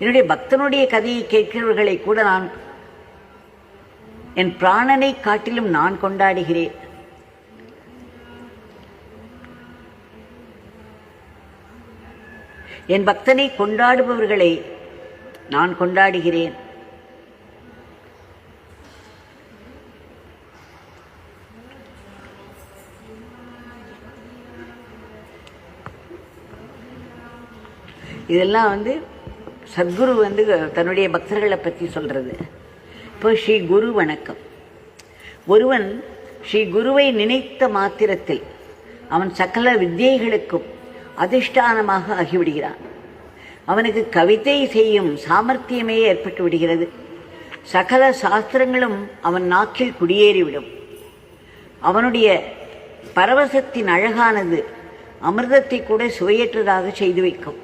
என்னுடைய பக்தனுடைய கதையை கேட்கிறவர்களை கூட நான் என் பிராணனை காட்டிலும் நான் கொண்டாடுகிறேன். என் பக்தனை கொண்டாடுபவர்களை நான் கொண்டாடுகிறேன். இதெல்லாம் சத்குரு தன்னுடைய பக்தர்களை பற்றி சொல்கிறது. இப்போ ஸ்ரீ குரு வணக்கம். ஒருவன் ஸ்ரீ குருவை நினைத்த மாத்திரத்தில் அவன் சகல வித்யைகளுக்கும் அதிஷ்டானமாக ஆகிவிடுகிறான். அவனுக்கு கவிதை செய்யும் சாமர்த்தியமே ஏற்பட்டு விடுகிறது. சகல சாஸ்திரங்களும் அவன் நாக்கில் குடியேறிவிடும். அவனுடைய பரவசத்தின் அழகானது அமிர்தத்தை கூட சுவையற்றதாக செய்து வைக்கும்.